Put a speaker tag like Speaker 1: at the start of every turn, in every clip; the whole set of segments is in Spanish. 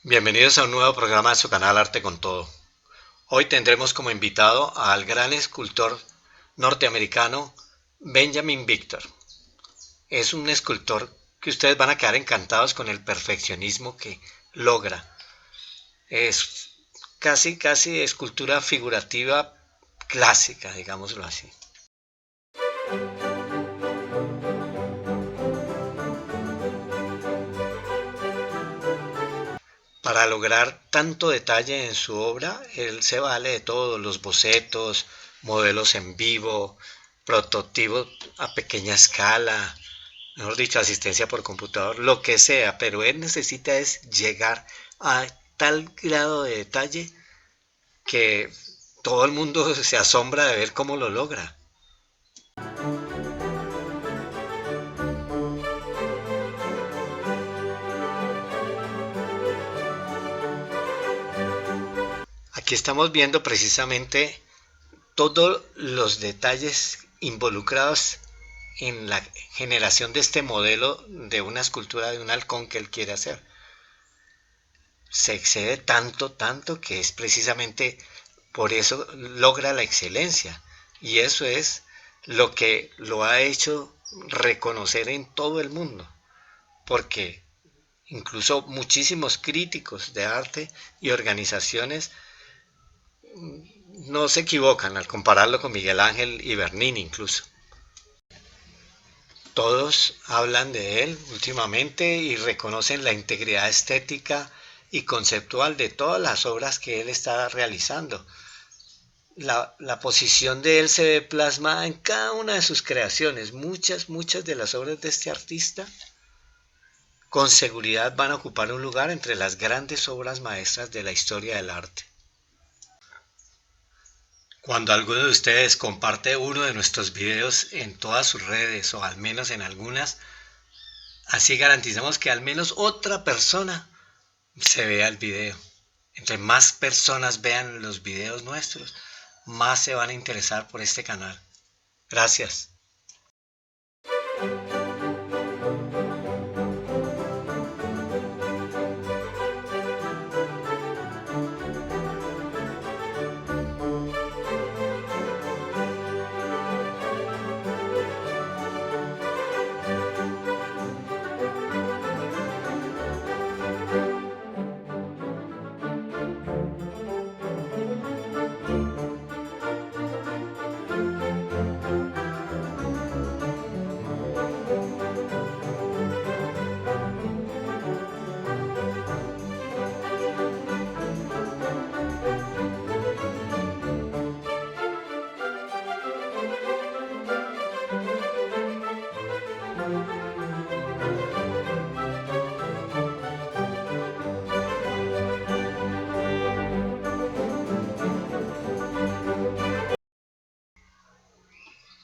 Speaker 1: Bienvenidos a un nuevo programa de su canal Arte con Todo. Hoy tendremos como invitado al gran escultor norteamericano Benjamin Victor. Es un escultor que ustedes van a quedar encantados con el perfeccionismo que logra. Es casi escultura figurativa clásica, digámoslo así. Para lograr tanto detalle en su obra, él se vale de todos los bocetos, modelos en vivo, prototipos a pequeña escala, mejor dicho, asistencia por computador, lo que sea, pero él necesita es llegar a tal grado de detalle que todo el mundo se asombra de ver cómo lo logra. Aquí estamos viendo precisamente todos los detalles involucrados en la generación de este modelo de una escultura de un halcón que él quiere hacer. Se excede tanto que es precisamente por eso logra la excelencia. Y eso es lo que lo ha hecho reconocer en todo el mundo. Porque incluso muchísimos críticos de arte y organizaciones no se equivocan al compararlo con Miguel Ángel y Bernini incluso. Todos hablan de él últimamente y reconocen la integridad estética y conceptual de todas las obras que él está realizando. La posición de él se ve plasmada en cada una de sus creaciones. Muchas de las obras de este artista con seguridad van a ocupar un lugar entre las grandes obras maestras de la historia del arte. Cuando alguno de ustedes comparte uno de nuestros videos en todas sus redes o al menos en algunas, así garantizamos que al menos otra persona se vea el video. Entre más personas vean los videos nuestros, más se van a interesar por este canal. Gracias.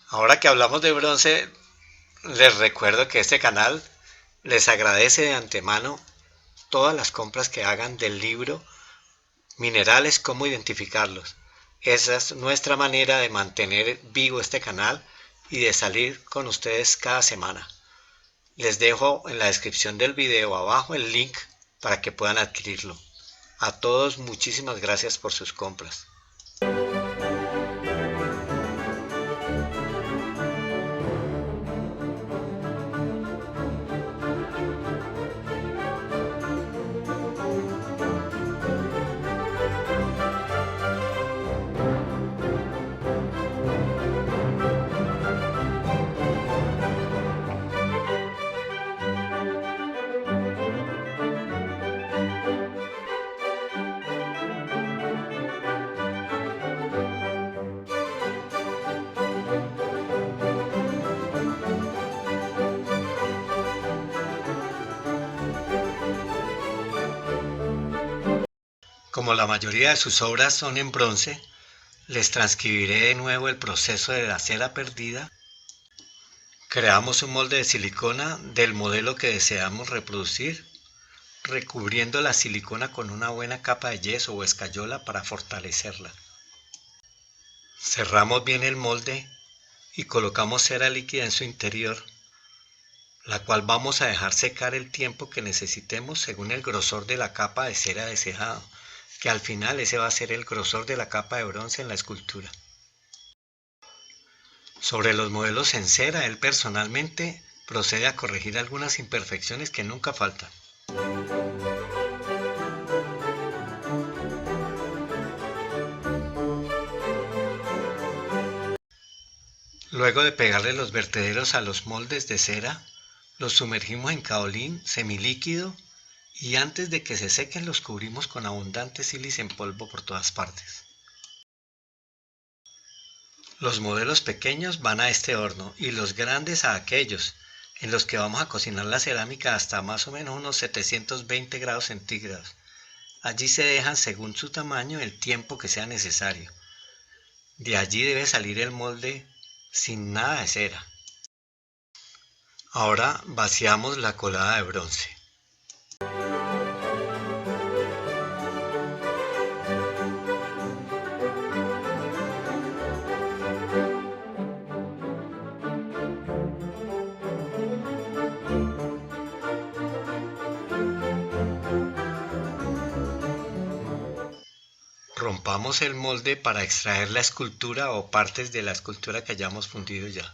Speaker 1: Ahora que hablamos de bronce, les recuerdo que este canal les agradece de antemano todas las compras que hagan del libro Minerales, cómo identificarlos. Esa es nuestra manera de mantener vivo este canal y de salir con ustedes cada semana. Les dejo en la descripción del video abajo el link para que puedan adquirirlo. A todos muchísimas gracias por sus compras. Como la mayoría de sus obras son en bronce, les transcribiré de nuevo el proceso de la cera perdida. Creamos un molde de silicona del modelo que deseamos reproducir, recubriendo la silicona con una buena capa de yeso o escayola para fortalecerla. Cerramos bien el molde y colocamos cera líquida en su interior. la cual vamos a dejar secar el tiempo que necesitemos según el grosor de la capa de cera deseado, que al final ese va a ser el grosor de la capa de bronce en la escultura. Sobre los modelos en cera, él personalmente procede a corregir algunas imperfecciones que nunca faltan. Luego de pegarle los vertederos a los moldes de cera, los sumergimos en kaolín semilíquido y antes de que se sequen los cubrimos con abundante sílice en polvo por todas partes. Los modelos pequeños van a este horno y los grandes a aquellos, en los que vamos a cocinar la cerámica hasta más o menos unos 720 grados centígrados. Allí se dejan según su tamaño el tiempo que sea necesario. De allí debe salir el molde sin nada de cera. Ahora vaciamos la colada de bronce. Rompamos el molde para extraer la escultura o partes de la escultura que hayamos fundido ya.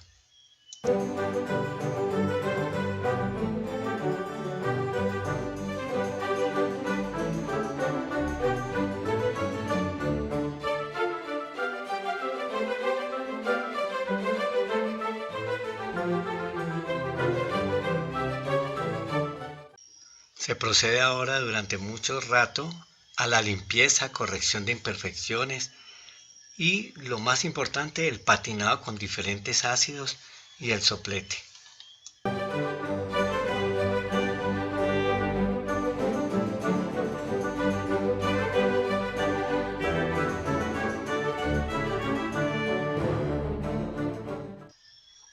Speaker 1: Se procede ahora durante mucho rato a la limpieza, corrección de imperfecciones y, lo más importante, el patinado con diferentes ácidos y el soplete.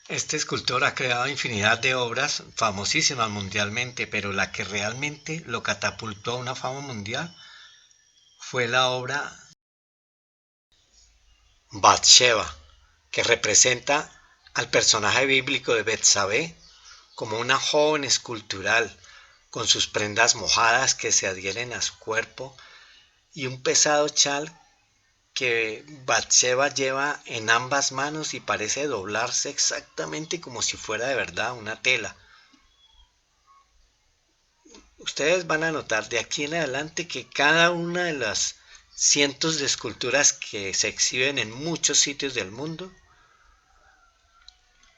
Speaker 1: Este escultor ha creado infinidad de obras famosísimas mundialmente, pero la que realmente lo catapultó a una fama mundial fue la obra Bathsheba, que representa al personaje bíblico de Betsabé como una joven escultural con sus prendas mojadas que se adhieren a su cuerpo y un pesado chal que Bathsheba lleva en ambas manos y parece doblarse exactamente como si fuera de verdad una tela. Ustedes van a notar de aquí en adelante que cada una de las cientos de esculturas que se exhiben en muchos sitios del mundo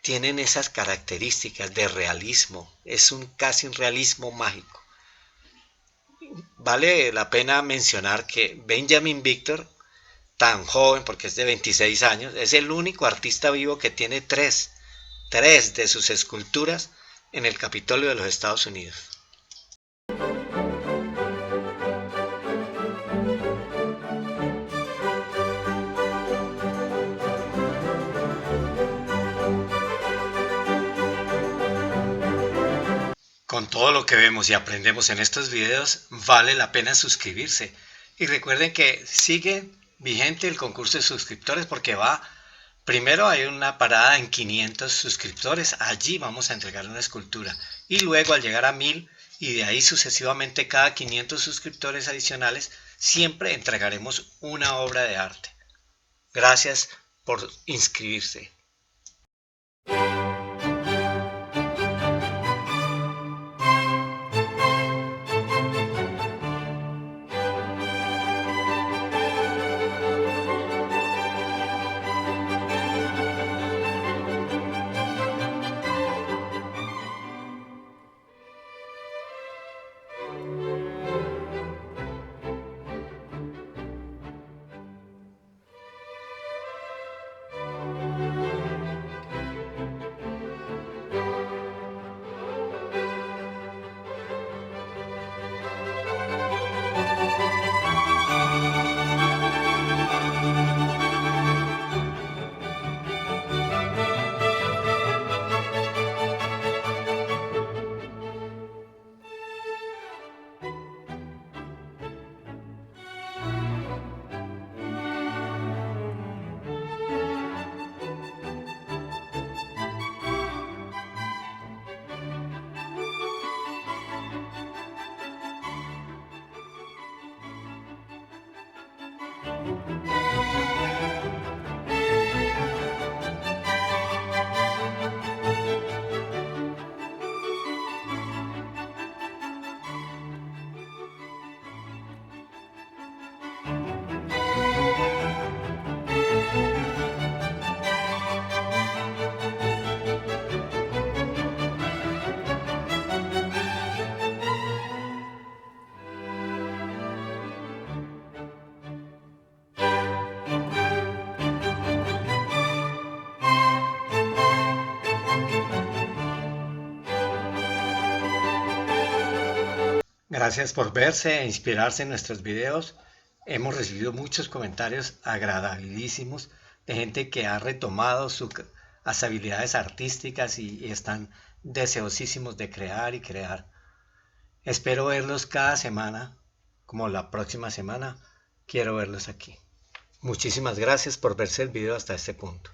Speaker 1: tienen esas características de realismo. Es casi un realismo mágico. Vale la pena mencionar que Benjamin Victor, tan joven porque es de 26 años, es el único artista vivo que tiene tres de sus esculturas en el Capitolio de los Estados Unidos. Con todo lo que vemos y aprendemos en estos videos, vale la pena suscribirse. Y recuerden que sigue vigente el concurso de suscriptores porque primero hay una parada en 500 suscriptores, allí vamos a entregar una escultura. Y luego al llegar a 1000 y de ahí sucesivamente cada 500 suscriptores adicionales, siempre entregaremos una obra de arte. Gracias por inscribirse. Gracias por verse e inspirarse en nuestros videos. Hemos recibido muchos comentarios agradabilísimos de gente que ha retomado sus habilidades artísticas y están deseosísimos de crear y crear. Espero verlos cada semana, como la próxima semana. Quiero verlos aquí. Muchísimas gracias por verse el video hasta este punto.